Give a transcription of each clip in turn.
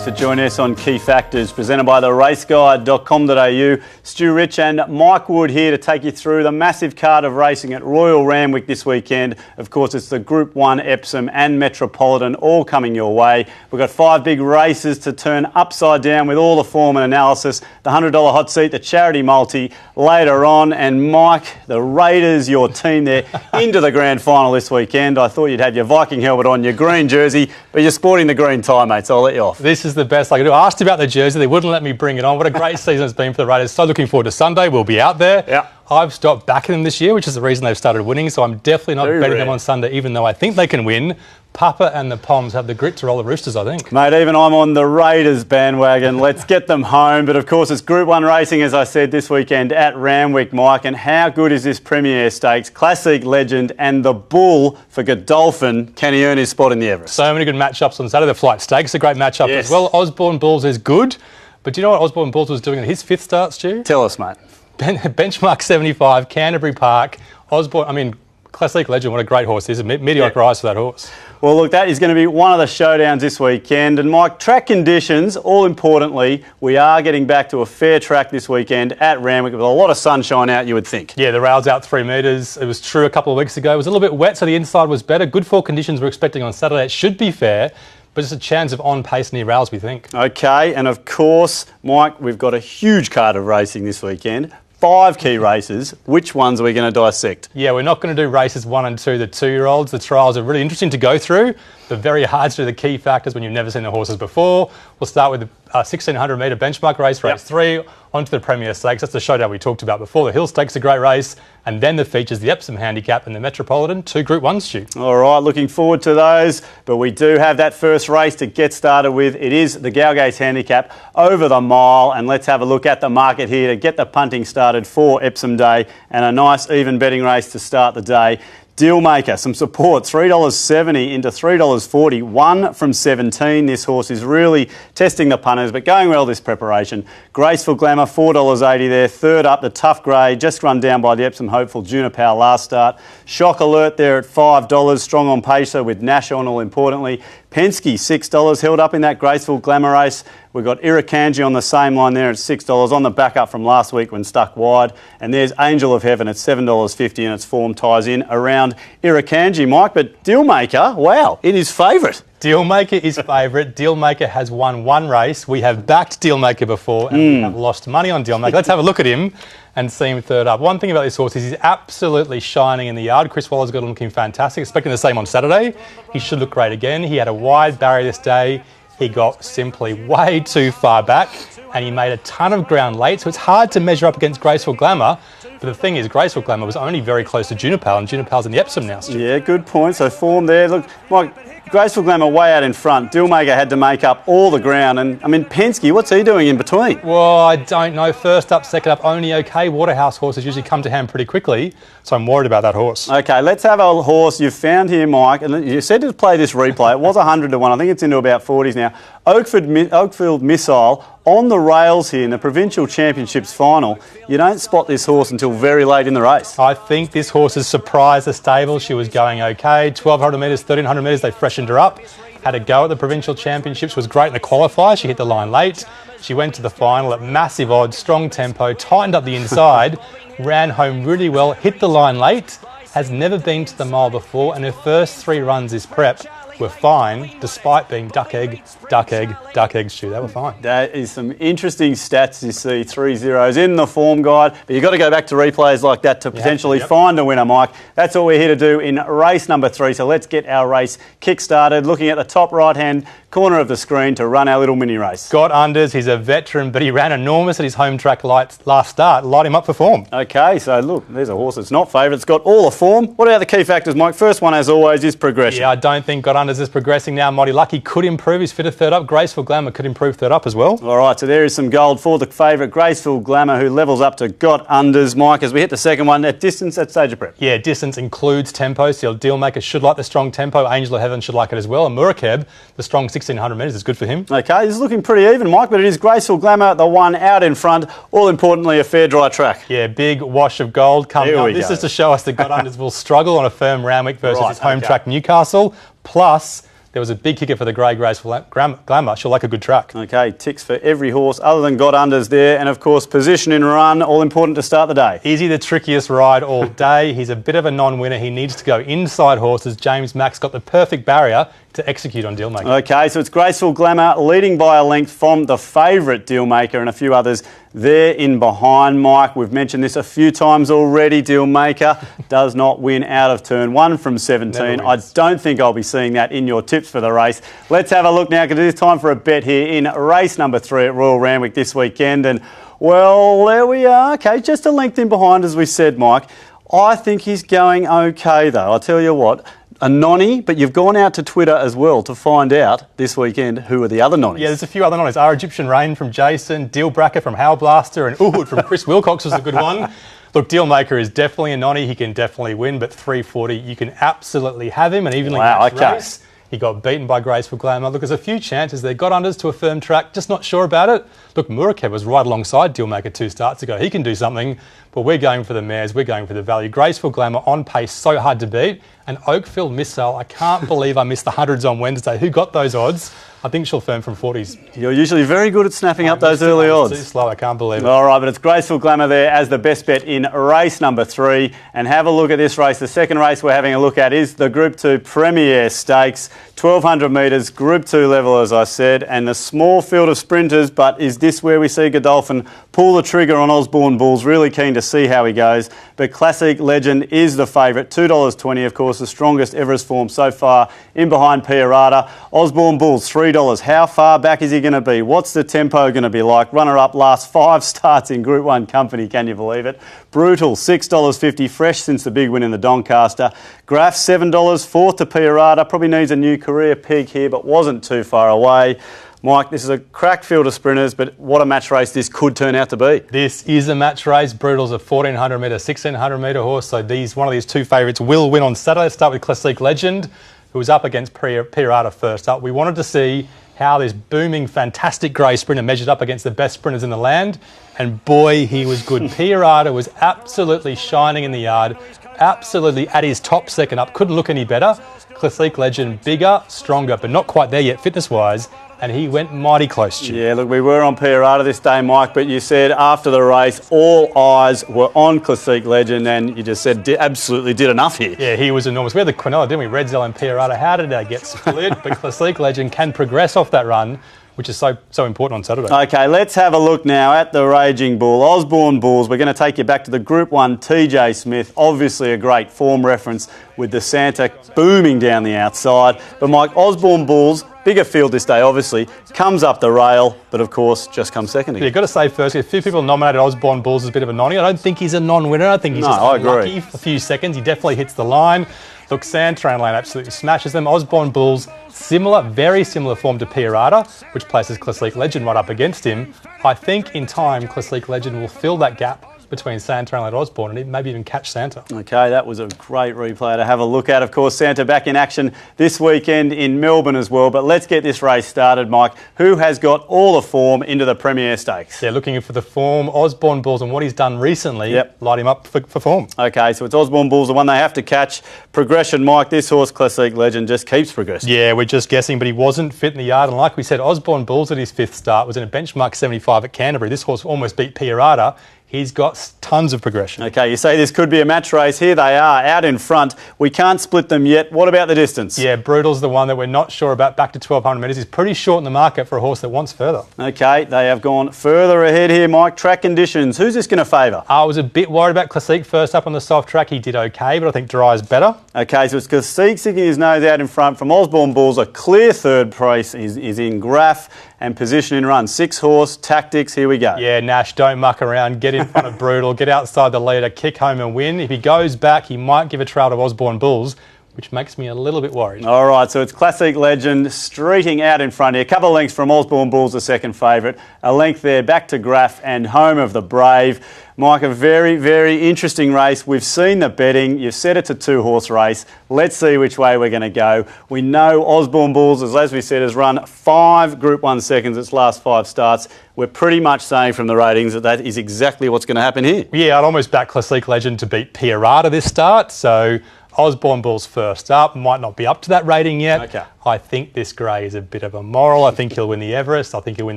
Thanks for joining us on Key Factors, presented by theraceguide.com.au. Stu Rich and Mike Wood here to take you through the massive card of racing at Royal Randwick this weekend. Of course, it's the Group 1 Epsom and Metropolitan all coming your way. We've got 5 big races to turn upside down with all the form and analysis. The $100 hot seat, the charity multi later on. And Mike, the Raiders, your team there, into the grand final this weekend. I thought you'd have your Viking helmet on, your green jersey, but you're sporting the green tie, mate, so I'll let you off. This is the best I could do. I asked about the jersey. They wouldn't let me bring it on. What a great season it's been for the Raiders. So looking forward to Sunday. We'll be out there. Yeah. I've stopped backing them this year, which is the reason they've started winning. So I'm definitely not betting them on Sunday, even though I think they can win. Papa and the Poms have the grit to roll the Roosters, I think. Mate, even I'm on the Raiders bandwagon. Let's get them home. But of course, it's Group 1 racing, as I said, this weekend at Randwick, Mike. And how good is this Premier Stakes? Classic legend and the bull for Godolphin. Can he earn his spot in the Everest? So many good matchups on Saturday. The Flight Stakes, a great matchup as well. Osborne Bulls is good. But do you know what Osborne Bulls was doing in his 5th start, Stu? Tell us, mate. Benchmark 75, Canterbury Park. Osborne, classic legend, what a great horse is. A mediocre rise for that horse. Well, look, that is going to be one of the showdowns this weekend. And, Mike, track conditions, all importantly, we are getting back to a fair track this weekend at Randwick with a lot of sunshine out, you would think. Yeah, the rail's out 3 metres. It was true a couple of weeks ago. It was a little bit wet, so the inside was better. Good fall conditions we're expecting on Saturday. It should be fair, but it's a chance of on-pace near rails, we think. OK, and of course, Mike, we've got a huge card of racing this weekend. 5 key races. Which ones are we going to dissect? Yeah, we're not going to do races 1 and 2, the 2-year-olds. The trials are really interesting to go through, but very hard to do the key factors when you've never seen the horses before. We'll start with the 1,600 metre benchmark race, race 3, onto the Premier Stakes. That's the showdown we talked about before. The Hill Stakes, a great race, and then the features, the Epsom Handicap and the Metropolitan, 2 Group 1s, Stu. All right, looking forward to those, but we do have that first race to get started with. It is the Galgates Handicap over the mile, and let's have a look at the market here to get the punting started for Epsom Day, and a nice even betting race to start the day. Dealmaker, some support, $3.70 into $3.40, 1 from 17. This horse is really testing the punters, but going well this preparation. Graceful Glamour, $4.80 there. Third up, the Tough Grey, just run down by the Epsom hopeful Juniper last start. Shock Alert there at $5, strong on pacer with Nash on, all importantly. Penske, $6, held up in that Graceful Glamour race. We've got Irukandji on the same line there at $6 on the backup from last week when stuck wide. And there's Angel of Heaven at $7.50 and its form ties in around Irukandji, Mike. But Dealmaker, wow, it is favourite. Dealmaker is favourite. Dealmaker has won 1 race. We have backed Dealmaker before and we have lost money on Dealmaker. Let's have a look at him and see him third up. One thing about this horse is he's absolutely shining in the yard. Chris Waller's got him looking fantastic. Expecting the same on Saturday. He should look great again. He had a wide barrier this day. He got simply way too far back and he made a ton of ground late, so it's hard to measure up against Graceful Glamour. But the thing is, Graceful Glamour was only very close to Juniper, and Juniper's in the Epsom now. Yeah, good point. So form there. Look, Mike, Graceful Glamour way out in front. Dealmaker had to make up all the ground. And, Penske, what's he doing in between? Well, I don't know. First up, second up, only okay. Waterhouse horses usually come to hand pretty quickly, so I'm worried about that horse. OK, let's have a horse you've found here, Mike. And you said to play this replay. It was 100 to 1. I think it's into about 40s now. Oakfield Missile on the rails here in the Provincial Championships final. You don't spot this horse until very late in the race. I think this horse has surprised the stable. She was going okay. 1,200 metres, 1,300 metres, they freshened her up. Had a go at the Provincial Championships, was great in the qualifier. She hit the line late. She went to the final at massive odds, strong tempo, tightened up the inside, ran home really well, hit the line late, has never been to the mile before, and her first 3 runs this prep were fine, despite being duck egg, Stu. They were fine. That is some interesting stats you see. 3 zeros in the form guide, but you've got to go back to replays like that to potentially find a winner, Mike. That's all we're here to do in race number 3. So let's get our race kick-started. Looking at the top right-hand corner of the screen to run our little mini race. Got unders. He's a veteran, but he ran enormous at his home track last start. Light him up for form. OK, so look, there's a horse that's not favourite. It's got all the form. What about the key factors, Mike? First one, as always, is progression. Yeah, I don't think Got unders is progressing now. Mighty Lucky could improve. He's fit a third up. Graceful Glamour could improve third up as well. All right, so there is some gold for the favourite, Graceful Glamour, who levels up to Got unders. Mike, as we hit the second one, at distance, at stage of prep. Yeah, distance includes tempo, so your Dealmaker should like the strong tempo. Angel of Heaven should like it as well. And Murakeb, the strong 1,600 metres, is good for him. OK, this is looking pretty even, Mike, but it is Graceful Glamour, the one out in front. All importantly, a fair dry track. Yeah, big wash of gold coming up. This is to show us that Got unders will struggle on a firm Randwick versus his home track Newcastle. Plus, there was a big kicker for the Grey Graceful Glamour. She'll like a good track. Okay, ticks for every horse other than got unders there. And of course, position and run, all important to start the day. Is he the trickiest ride all day? He's a bit of a non-winner. He needs to go inside horses. James Mack's got the perfect barrier to execute on Dealmaker. Okay, so it's Graceful Glamour leading by a length from the favourite Dealmaker and a few others there in behind, Mike. We've mentioned this a few times already. Dealmaker does not win out of turn 1 from 17. I don't think I'll be seeing that in your tips for the race. Let's have a look now, because it is time for a bet here in race number 3 at Royal Randwick this weekend. And, well, there we are. Okay, just a length in behind, as we said, Mike. I think he's going okay, though. I'll tell you what. A nonny, but you've gone out to Twitter as well to find out this weekend who are the other nonnies. Yeah, there's a few other nonnies. Our Egyptian Rain from Jason, Deal Bracker from Hal Blaster, and Uhud from Chris Wilcox was a good one. Look, Dealmaker is definitely a nonny. He can definitely win, but 340, you can absolutely have him and evenly match race. He got beaten by Graceful Glamour. Look, there's a few chances there. Got unders to a firm track, just not sure about it. Look, Murakev was right alongside Dealmaker 2 starts ago. He can do something, but we're going for the mares. We're going for the value. Graceful Glamour on pace, so hard to beat. And Oakfield Missile, I can't believe I missed the hundreds on Wednesday. Who got those odds? I think she'll firm from 40s. You're usually very good at snapping up those early odds. Too slow, I can't believe it. All right, but it's Graceful Glamour there as the best bet in race number 3. And have a look at this race. The second race we're having a look at is the Group 2 Premier Stakes. 1,200 metres, Group 2 level, as I said, and the small field of sprinters. But is this where we see Godolphin pull the trigger on Osborne Bulls? Really keen to see how he goes. But Classic Legend is the favourite. $2.20, of course, the strongest Everest form so far in behind Piarata. Osborne Bulls, $3. How far back is he going to be? What's the tempo going to be like? Runner-up last 5 starts in Group 1 company, can you believe it? Brutal, $6.50, fresh since the big win in the Doncaster. Graf, $7, fourth to Piarata. Probably needs a new career peak here, but wasn't too far away. Mike, this is a crack field of sprinters, but what a match race this could turn out to be. This is a match race. Brutal's a 1,400 metre, 1,600 metre horse, so one of these two favourites will win on Saturday. Let's start with Classic Legend, who was up against Piarata first up. We wanted to see how this booming, fantastic grey sprinter measured up against the best sprinters in the land, and boy, he was good. Piarata was absolutely shining in the yard, absolutely at his top second up, couldn't look any better. Classic Legend, bigger, stronger, but not quite there yet fitness-wise, and he went mighty close to you. Yeah, look, we were on Piarata this day, Mike, but you said after the race, all eyes were on Classic Legend, and you just said absolutely did enough here. Yeah, he was enormous. We had the Quinella, didn't we? Redzel and Piarata. How did they get split? But Classic Legend can progress off that run, which is so important on Saturday. Okay, let's have a look now at the Raging Bull. Osborne Bulls, we're going to take you back to the Group 1 TJ Smith. Obviously a great form reference with the Santa booming down the outside. But Mike, Osborne Bulls, bigger field this day, obviously, comes up the rail, but of course, just comes second again. You've got to say first, a few people nominated Osborne Bulls as a bit of a nonny. I don't think he's a non-winner. I think he's just unlucky. A few seconds. He definitely hits the line. Look, Sandtrain Lane absolutely smashes them. Osborne Bulls, similar, very similar form to Piarata, which places Classic Legend right up against him. I think in time, Classic Legend will fill that gap between Sandtrain and Osborne and maybe even catch Santa. Okay, that was a great replay to have a look at. Of course, Santa back in action this weekend in Melbourne as well. But let's get this race started, Mike. Who has got all the form into the Premier Stakes? Yeah, looking for the form. Osborne Bulls and what he's done recently light him up for form. Okay, so it's Osborne Bulls, the one they have to catch. Progression, Mike. This horse, Classic Legend, just keeps progressing. Yeah, we're just guessing, but he wasn't fit in the yard. And like we said, Osborne Bulls at his 5th start was in a benchmark 75 at Canterbury. This horse almost beat Piarata. He's got tons of progression. Okay, you say this could be a match race. Here they are, out in front. We can't split them yet. What about the distance? Yeah, Brutal's the one that we're not sure about. Back to 1,200 metres. He's pretty short in the market for a horse that wants further. Okay, they have gone further ahead here, Mike. Track conditions. Who's this going to favour? I was a bit worried about Classic first up on the soft track. He did okay, but I think Dry's better. Okay, so it's Classic sticking his nose out in front from Osborne Bulls. A clear third place is in Graf. And position in run. 6 horse, tactics, here we go. Yeah, Nash, don't muck around. Get in front of Brutal, get outside the leader, kick home and win. If he goes back, he might give a trail to Osborne Bulls, which makes me a little bit worried. All right, so it's Classic Legend streeting out in front here. A couple of lengths from Osborne Bulls, the second favourite. A length there back to Graf and home of the Brave. Mike, a very, very interesting race. We've seen the betting. You've said it's a 2-horse race. Let's see which way we're going to go. We know Osborne Bulls, as we said, has run 5 Group 1 seconds its last 5 starts. We're pretty much saying from the ratings that is exactly what's going to happen here. Yeah, I'd almost back Classic Legend to beat Piarata this start. So Osborne Bull's first up, might not be up to that rating yet. Okay. I think this grey is a bit of a moral. I think he'll win the Everest. I think he'll win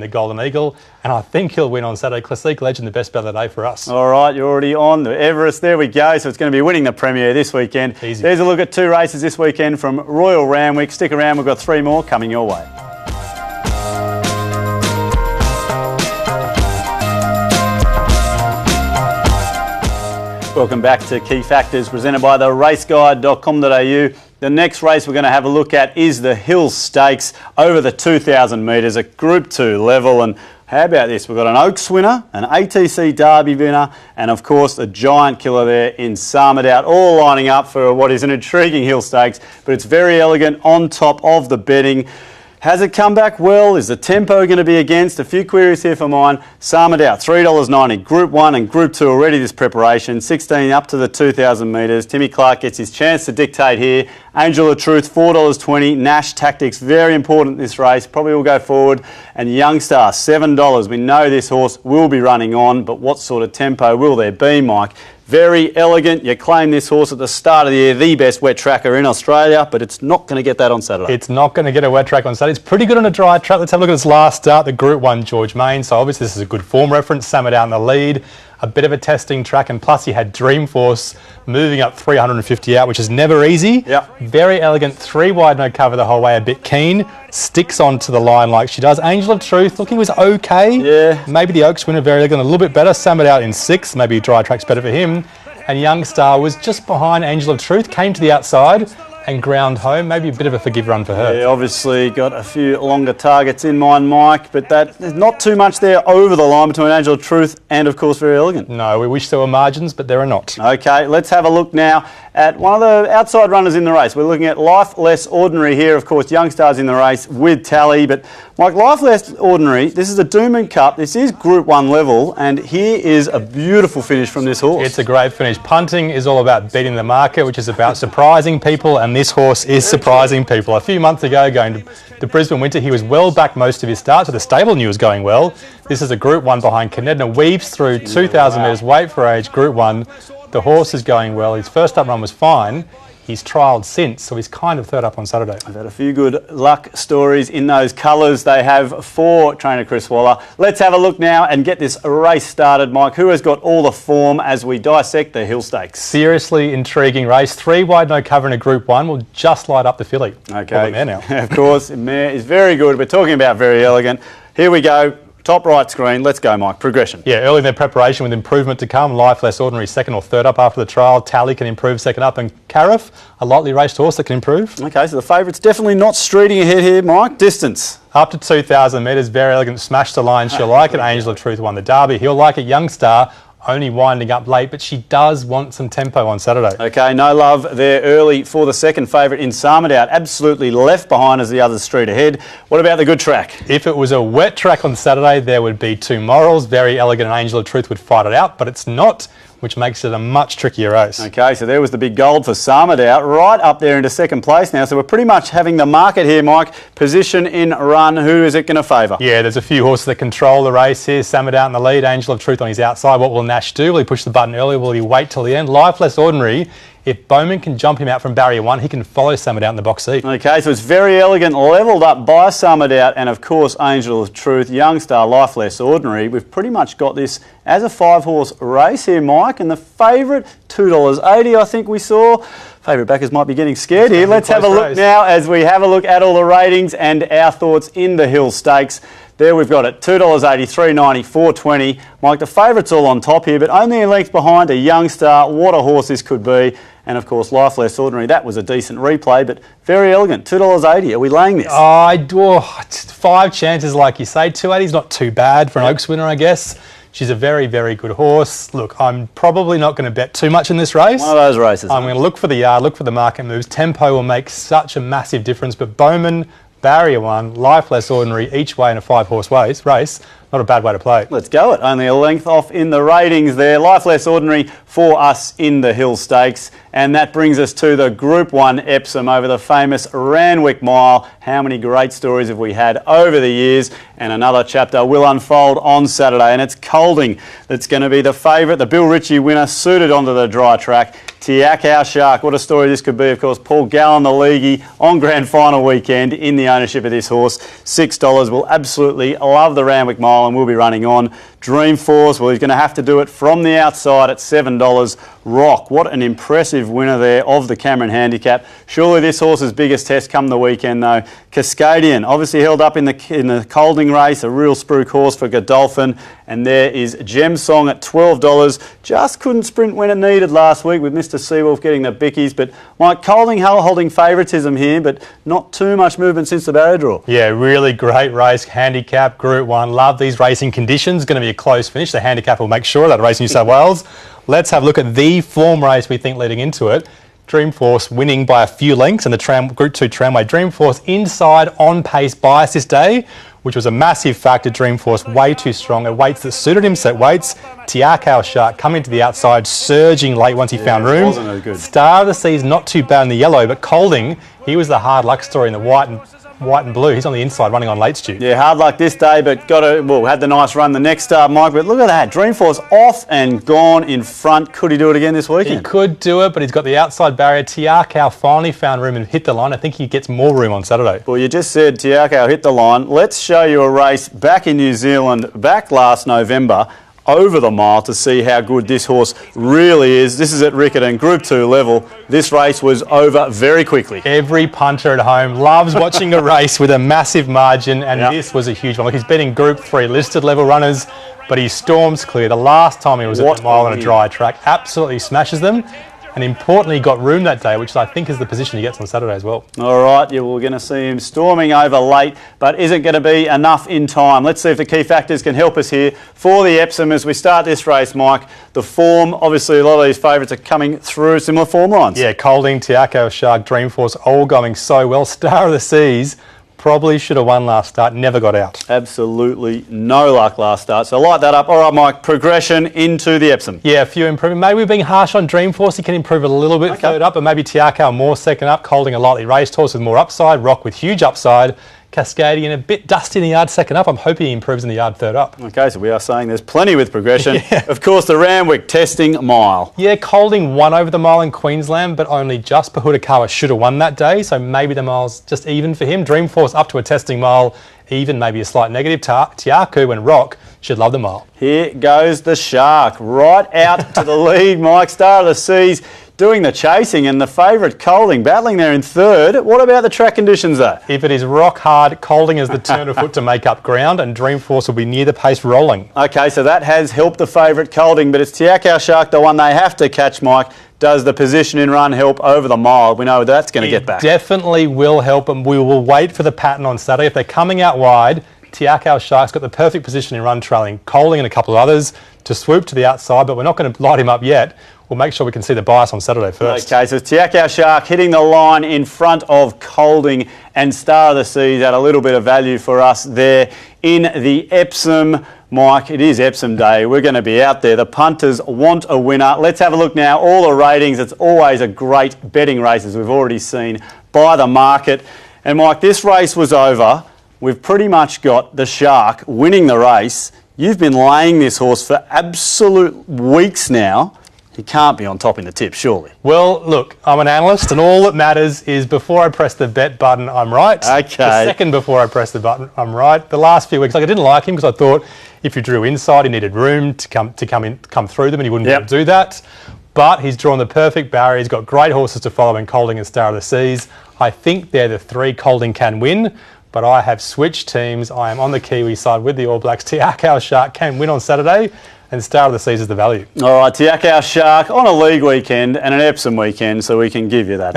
the Golden Eagle. And I think he'll win on Saturday. Classique Legend, the best bet of the day for us. All right, you're already on the Everest. There we go. So it's going to be winning the Premier this weekend. Easy. There's a look at 2 races this weekend from Royal Randwick. Stick around, we've got 3 more coming your way. Welcome back to Key Factors, presented by the raceguide.com.au. The next race we're going to have a look at is the Hill Stakes over the 2,000 metres, a Group 2 level. And how about this? We've got an Oaks winner, an ATC Derby winner, and of course a giant killer there in Sarmadout, all lining up for what is an intriguing Hill Stakes, but it's very elegant on top of the betting. Has it come back well? Is the tempo going to be against? A few queries here for mine. Sarmadout, $3.90. Group 1 and Group 2 already this preparation. 16 up to the 2,000 metres. Timmy Clark gets his chance to dictate here. Angel of Truth, $4.20. Nash Tactics, very important in this race. Probably will go forward. And Youngstar, $7. We know this horse will be running on, but what sort of tempo will there be, Mike? Very elegant. You claim this horse at the start of the year, the best wet tracker in Australia, but it's not going to get that on Saturday. It's not going to get a wet track on Saturday. It's pretty good on a dry track. Let's have a look at this last start, the Group 1 George Main. So obviously this is a good form reference. Sarmadout in the lead. A bit of a testing track, and plus you had Dreamforce moving up 350 out, which is never easy. Yep. Very elegant, 3 wide, no cover the whole way, a bit keen, sticks onto the line like she does. Angel of Truth, look, he was okay. Yeah. Maybe the Oaks winner, very elegant, a little bit better. Sarmadout in 6th, maybe dry track's better for him. And Youngstar was just behind Angel of Truth, came to the outside and ground home. Maybe a bit of a forgive run for her. Yeah, obviously got a few longer targets in mind, Mike, but there's not too much there over the line between Angel of Truth and, of course, Very Elegant. No, we wish there were margins, but there are not. Okay, let's have a look now at one of the outside runners in the race. We're looking at Life Less Ordinary here. Of course, Youngstar's in the race with Tally, but Mike, Life Less Ordinary, this is a Doomben Cup. This is Group 1 level, and here is a beautiful finish from this horse. It's a great finish. Punting is all about beating the market, which is about surprising people, and this horse is surprising people. A few months ago, going to Brisbane Winter, he was well back most of his start, so the stable knew was going well. This is a Group 1 behind Canedna, weaves through 2,000 metres weight for age, Group 1. The horse is going well. His first up run was fine. He's trialled since, so he's kind of third up on Saturday. I've had a few good luck stories in those colours they have for trainer Chris Waller. Let's have a look now and get this race started, Mike. Who has got all the form as we dissect the Hill Stakes? Seriously intriguing race. 3 wide, no cover in a Group 1 will just light up the filly. Okay. Or the mare now. Of course, mare is very good. We're talking about Very Elegant. Here we go. Top right screen. Let's go, Mike. Progression. Yeah, early in their preparation with improvement to come. Life Less Ordinary second or third up after the trial. Tally can improve second up. And Cariff, a lightly raced horse that can improve. Okay, so the favourite's definitely not streeting ahead here, Mike. Distance. Up to 2,000 metres. Very Elegant smashed the line. She'll like it. Angel of Truth won the Derby. He'll like it. Youngstar only winding up late, but she does want some tempo on Saturday. Okay, no love there early for the second favourite in Sarmadout. Absolutely left behind as the others street ahead. What about the good track? If it was a wet track on Saturday, there would be 2 morals. Very Elegant and Angel of Truth would fight it out, but it's not, which makes it a much trickier race. Okay, so there was the big gold for Sarmadout, right up there into second place now. So we're pretty much having the market here, Mike. Position in run, who is it going to favour? Yeah, there's a few horses that control the race here. Sarmadout in the lead, Angel of Truth on his outside. What will Nash do? Will he push the button early? Will he wait till the end? Life Less Ordinary. If Bowman can jump him out from barrier 1, he can follow Sarmadout in the box seat. Okay, so it's Very Elegant, levelled up by Sarmadout, and of course Angel of Truth, Youngstar, Life Less Ordinary. We've pretty much got this as a 5-horse race here, Mike, and the favourite, $2.80, I think we saw. Favourite backers might be getting scared here. Let's have a look now as we have a look at all the ratings and our thoughts in the Hill Stakes. There we've got it, $2.80, $3.90, $4.20. Mike, the favourite's all on top here, but only a length behind a Youngstar. What a horse this could be. And of course, Life Less Ordinary, that was a decent replay, but Very Elegant, $2.80. Are we laying this? 5 chances, like you say. $2.80 is not too bad for an Oaks winner, I guess. She's a very, very good horse. Look, I'm probably not going to bet too much in this race. One of those races. I'm going to look for the yard, look for the market moves. Tempo will make such a massive difference, but Bowman, barrier 1, Life Less Ordinary, each way in a 5-horse race. Not a bad way to play. Let's go it. Only a length off in the ratings there. Life less ordinary for us in the Hill Stakes. And that brings us to the Group 1 Epsom over the famous Randwick Mile. How many great stories have we had over the years? And another chapter will unfold on Saturday. And it's Colding that's going to be the favourite. The Bill Ritchie winner, suited onto the dry track. Tiakau Shark, what a story this could be. Of course, Paul Gallen, the leaguey, on grand final weekend in the ownership of this horse. $6. Will absolutely love the Randwick Mile and will be running on. Dreamforce, well, he's going to have to do it from the outside at $7. Rock, what an impressive winner there of the Cameron Handicap. Surely this horse's biggest test come the weekend though. Cascadian, obviously held up in the Colding race, a real spruik horse for Godolphin. And there is Gem Song at $12. Just couldn't sprint when it needed last week with Mr. Seawolf getting the bickies. But Mike, Colding holding favouritism here, but not too much movement since the barrier draw. Yeah, really great race. Handicap, Group 1. Love these racing conditions. Going to be a close finish. The handicap will make sure that race in New South Wales. Let's have a look at the form race we think leading into it. Dreamforce winning by a few lengths in the Group 2 tramway. Dreamforce inside on pace bias this day, which was a massive factor. Dreamforce way too strong. At weights that suited him, set weights. Tiakau Shark coming to the outside, surging late once he found room. Wasn't as good. Star of the Seas not too bad in the yellow, but Colding, he was the hard luck story in the white and blue. He's on the inside running on late, Stu. Yeah, hard luck this day, but had the nice run the next start, Mike. But look at that, Dreamforce off and gone in front. Could he do it again this weekend? He could do it, but he's got the outside barrier. Tiakau finally found room and hit the line. I think he gets more room on Saturday. Well, you just said Tiakau hit the line. Let's show you a race back in New Zealand, back last November, over the mile to see how good this horse really is. This is at Riccarton, Group 2 level. This race was over very quickly. Every punter at home loves watching a race with a massive margin, and This was a huge one. Look, he's beating Group 3 listed level runners, but he storms clear. The last time he was at the mile on a dry track, absolutely smashes them. And importantly, got room that day, which I think is the position he gets on Saturday as well. All right, yeah, we're going to see him storming over late, but isn't going to be enough in time. Let's see if the key factors can help us here for the Epsom as we start this race, Mike. The form, obviously a lot of these favourites are coming through similar form lines. Yeah, Colding, Tiakau Shark, Dreamforce, all going so well. Star of the Seas probably should have won last start, never got out. Absolutely no luck last start, so light that up. All right, Mike, progression into the Epsom. Yeah, a few improvements. Maybe we're being harsh on Dreamforce. He can improve a little bit third up, but maybe Tiakau more second up. Colding a lightly raced horse with more upside. Rock with huge upside. Cascadian a bit dusty in the yard second up. I'm hoping he improves in the yard third up. Okay, so we are saying there's plenty with progression. Of course, the Randwick testing mile. Yeah, Colding won over the mile in Queensland, but only just. Pahudakawa should have won that day, so maybe the mile's just even for him. Dreamforce up to a testing mile, even maybe a slight negative. Tiaku and Rock should love the mile. Here goes the Shark, right out to the lead, Mike. Star of the Seas doing the chasing, and the favourite Colding battling there in third. What about the track conditions though? If it is rock hard, Colding has the turn of foot to make up ground, and Dreamforce will be near the pace rolling. Okay, so that has helped the favourite Colding, but it's Tiakau Shark, the one they have to catch, Mike. Does the position in run help over the mile? We know that's going to get back. Definitely will help, and we will wait for the pattern on Saturday. If they're coming out wide, Tiakau Shark's got the perfect position in run, trailing Colding and a couple of others to swoop to the outside, but we're not going to light him up yet. We'll make sure we can see the bias on Saturday first. Okay, so Tiakau Shark hitting the line in front of Colding, and Star of the Seas at a little bit of value for us there in the Epsom. Mike, it is Epsom Day. We're going to be out there. The punters want a winner. Let's have a look now. All the ratings. It's always a great betting race, as we've already seen by the market. And Mike, this race was over. We've pretty much got the Shark winning the race. You've been laying this horse for absolute weeks now. He can't be on top in the tip, surely. Well, look, I'm an analyst, and all that matters is before I press the bet button, I'm right. Okay. The second before I press the button, I'm right. The last few weeks, I didn't like him because I thought if you drew inside, he needed room to come through them, and he wouldn't be able to do that. But he's drawn the perfect barrier. He's got great horses to follow in Colding and Star of the Seas. I think they're the three Colding can win, but I have switched teams. I am on the Kiwi side with the All Blacks. Tiakau Shark can win on Saturday, and start of the season is the value. All right, Tiakau Shark on a league weekend and an Epsom weekend, so we can give you that.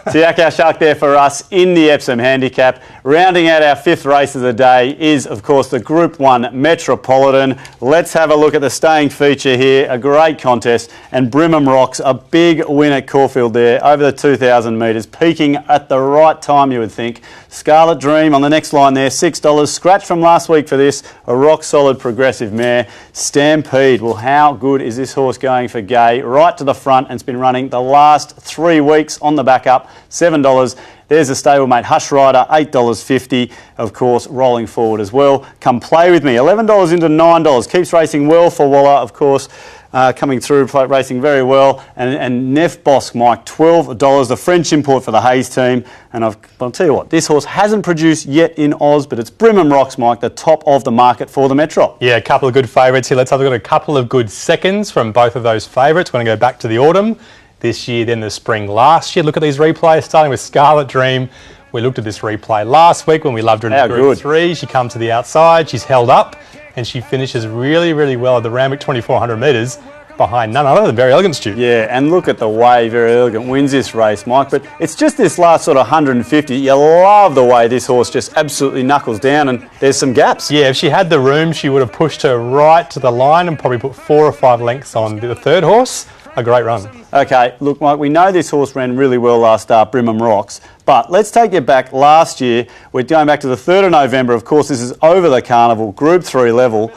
Tiakau Shark there for us in the Epsom handicap. Rounding out our fifth race of the day is, of course, the Group 1 Metropolitan. Let's have a look at the staying feature here. A great contest, and Brimham Rocks, a big win at Caulfield there, over the 2,000 metres, peaking at the right time, you would think. Scarlet Dream on the next line there, $6. Scratch from last week for this, a rock-solid progressive mare. Stampede, well, how good is this horse going for Gay? Right to the front, and it's been running the last 3 weeks on the back up, $7. There's a stablemate Hush Rider, $8.50, of course, rolling forward as well. Come play with me, $11 into $9. Keeps racing well for Waller, of course, coming through, racing very well. And Nef Bosk, Mike, $12, the French import for the Hayes team. And I'll tell you what, this horse hasn't produced yet in Oz, but it's Brimham Rocks, Mike, the top of the market for the Metro. Yeah, a couple of good favourites here. Let's have a look at a couple of good seconds from both of those favourites. We're going to go back to the autumn this year, then the spring last year. Look at these replays, starting with Scarlet Dream. We looked at this replay last week when we loved her in Group 3. She comes to the outside, she's held up, and she finishes really, really well at the Randwick 2,400 metres behind none other than Very Elegant, Stu. Yeah, and look at the way Very Elegant wins this race, Mike. But it's just this last sort of 150. You love the way this horse just absolutely knuckles down, and there's some gaps. Yeah, if she had the room, she would have pushed her right to the line and probably put 4 or 5 lengths on the third horse. A great run. Okay, look, Mike, we know this horse ran really well last start, Brimham Rocks, but let's take you back last year. We're going back to the 3rd of November. Of course, this is over the Carnival, Group 3 level.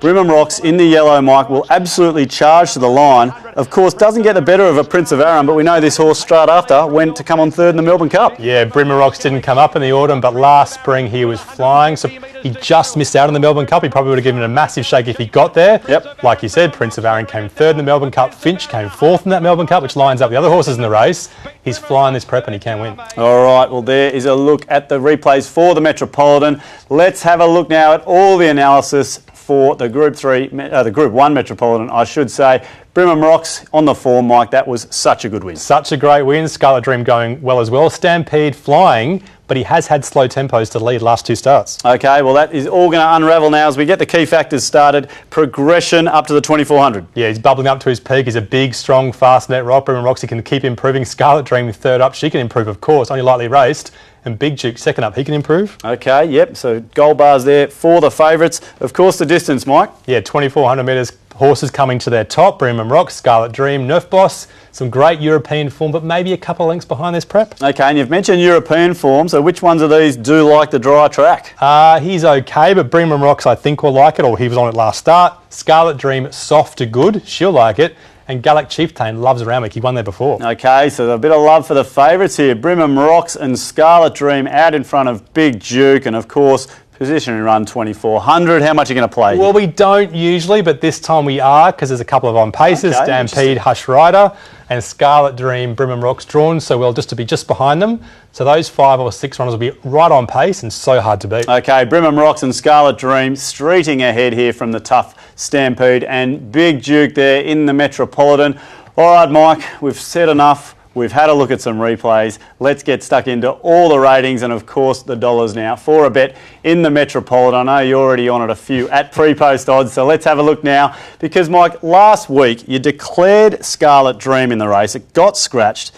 Brimham Rocks in the yellow, Mike, will absolutely charge to the line. Of course, doesn't get the better of a Prince of Arran, but we know this horse straight after went to come on 3rd in the Melbourne Cup. Yeah, Brimham Rocks didn't come up in the autumn, but last spring he was flying, so he just missed out on the Melbourne Cup. He probably would have given it a massive shake if he got there. Yep. Like you said, Prince of Arran came 3rd in the Melbourne Cup. Finch came 4th in that Melbourne Cup, which lines up the other horses in the race. He's flying this prep and he can win. All right, well, there is a look at the replays for the Metropolitan. Let's have a look now at all the analysis for the Group 1 Metropolitan, I should say. Brimham Rocks on the form, Mike. That was such a good win. Such a great win. Scarlet Dream going well as well. Stampede flying, but he has had slow tempos to lead last 2 starts. Okay, well, that is all going to unravel now as we get the key factors started. Progression up to the 2,400. Yeah, he's bubbling up to his peak. He's a big, strong, fast net rock. Brimham Rocks, he can keep improving. Scarlet Dream 3rd up. She can improve, of course, only lightly raced. And Big Duke 2nd up, he can improve. Okay, yep, so gold bars there for the favourites. Of course, the distance, Mike. Yeah, 2,400 metres, horses coming to their top. Brimham Rocks, Scarlet Dream, Nerf Boss, some great European form, but maybe a couple of lengths behind this prep. Okay, and you've mentioned European form, so which ones of these do like the dry track? He's okay, but Brimham Rocks I think will like it, or he was on it last start. Scarlet Dream, soft to good, she'll like it. And Gallic Chieftain loves Randwick. He won there before. Okay, so a bit of love for the favourites here. Brimham Rocks and Scarlet Dream out in front of Big Duke. And, of course, position and run 2,400. How much are you going to play? Well, we don't usually, but this time we are because there's a couple of on paces. Okay, Stampede, Hush Rider and Scarlet Dream, Brimham Rocks drawn so well just to be just behind them. So those 5 or 6 runners will be right on pace and so hard to beat. Okay, Brimham Rocks and Scarlet Dream streeting ahead here from the tough Stampede and Big Duke there in the Metropolitan. All right, Mike, we've said enough. We've had a look at some replays. Let's get stuck into all the ratings and, of course, the dollars now for a bet in the Metropolitan. I know you're already on it a few at pre-post odds, so let's have a look now. Because, Mike, last week you declared Scarlet Dream in the race. It got scratched.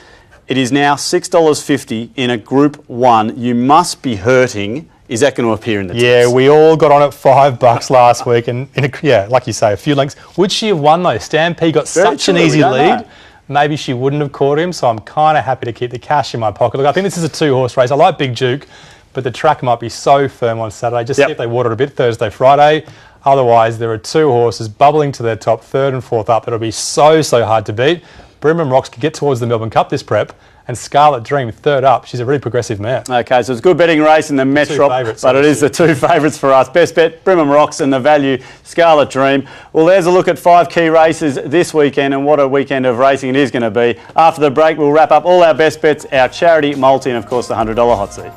It is now $6.50 in a Group 1. You must be hurting. Is that going to appear in the tips? Yeah, we all got on at $5 last week, and like you say, a few lengths. Would she have won though? Stampede got such an easy lead. Maybe she wouldn't have caught him, so I'm kind of happy to keep the cash in my pocket. Look, I think this is a 2-horse race. I like Big Duke, but the track might be so firm on Saturday. Just see if they water it a bit Thursday, Friday. Otherwise, there are 2 horses bubbling to their top, 3rd and 4th up. It'll be so hard to beat. Brimham Rocks could get towards the Melbourne Cup this prep. And Scarlet Dream, 3rd up. She's a really progressive mare. Okay, so it's a good betting race in the Metro, but it is the 2 favourites for us. Best bet, Brimham Rocks, and the value, Scarlet Dream. Well, there's a look at 5 key races this weekend, and what a weekend of racing it is going to be. After the break, we'll wrap up all our best bets, our charity multi, and of course the $100 hot seat.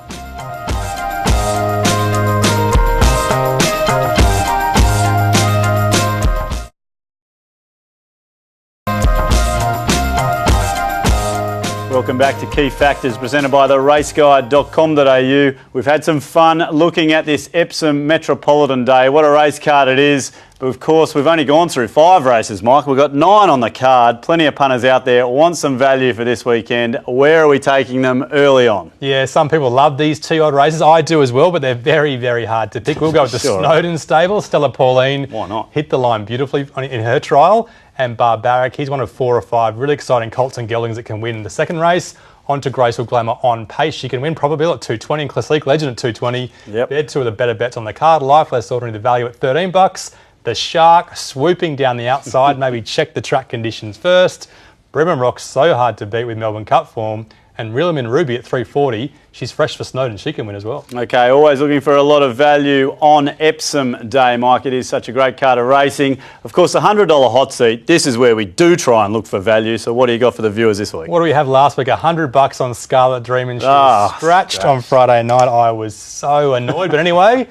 Welcome back to Key Factors, presented by the raceguide.com.au. We've had some fun looking at this Epsom Metropolitan Day. What a race card it is. But of course, we've only gone through 5 races, Mike. We've got 9 on the card. Plenty of punters out there want some value for this weekend. Where are we taking them early on? Yeah, some people love these 2-odd races. I do as well, but they're very, very hard to pick. We'll go with the Snowden stable. Stella Pauline Why not? hit the line beautifully in her trial. And Barbaric, he's one of 4 or 5 really exciting colts and geldings that can win the second race. On to Graceful Glamour on pace. She can win probably at 220 and Classique Legend at 220. Yep. They're 2 of the better bets on the card. Lifeless Ordinary, the value at $13. The Shark swooping down the outside. Maybe check the track conditions first. Brimham Rock's so hard to beat with Melbourne Cup form. And Realimin Ruby at 340. She's fresh for Snowden. She can win as well. Okay, always looking for a lot of value on Epsom Day, Mike. It is such a great card of racing. Of course, the $100 hot seat, this is where we do try and look for value. So what do you got for the viewers this week? What do we have last week? $100 on Scarlet Dream, and she was scratched on Friday night. I was so annoyed. But anyway,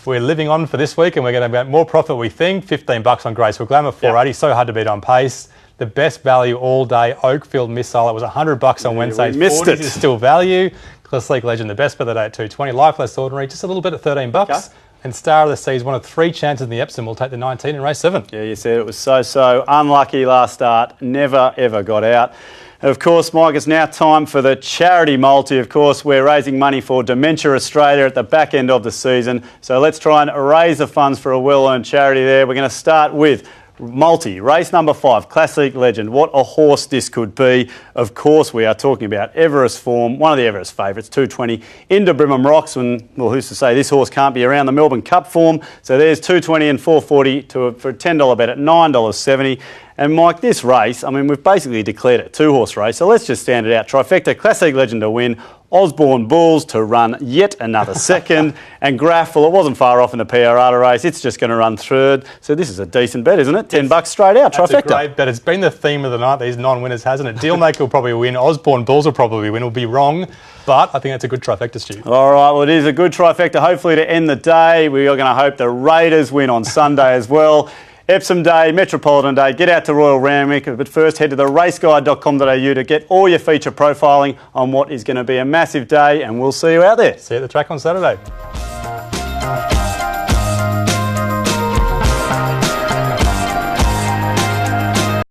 we're living on for this week, and we're going to get more profit, we think. $15 on Graceful Glamour, 480. So hard to beat on pace. The best value all day, Oakfield Missile. It was $100 on Wednesday. We missed it. Is still value. Classique Legend, the best bet of the day at 220. Lifeless Ordinary, just a little bit at $13. Okay. And Star of the Seas, one of 3 chances in the Epsom, will take the 19 in race 7. Yeah, you said it was so unlucky last start. Never, ever got out. And of course, Mike, it's now time for the charity multi. Of course, we're raising money for Dementia Australia at the back end of the season. So let's try and raise the funds for a well-earned charity there. We're going to start with multi, race number 5, Classique Legend. What a horse this could be. Of course, we are talking about Everest form, one of the Everest favourites, 220, into Brimham Rocks. And, well, who's to say this horse can't be around the Melbourne Cup form? So there's 220 and 440 for a $10 bet at $9.70. And, Mike, this race, I mean, we've basically declared it a 2-horse race, so let's just stand it out. Trifecta, Classique Legend to win, Osborne Bulls to run yet another second, and Graff, well, it wasn't far off in the PRR race. It's just going to run third. So this is a decent bet, isn't it? $10 straight out, Trifecta. That's a great bet. It's been the theme of the night, these non-winners, hasn't it? Dealmaker will probably win. Osborne Bulls will probably win. Will be wrong, but I think that's a good trifecta, Stu. All right, well, it is a good trifecta, hopefully, to end the day. We are going to hope the Raiders win on Sunday as well. Epsom Day, Metropolitan Day, get out to Royal Randwick, but first head to the raceguide.com.au to get all your feature profiling on what is going to be a massive day, and we'll see you out there. See you at the track on Saturday.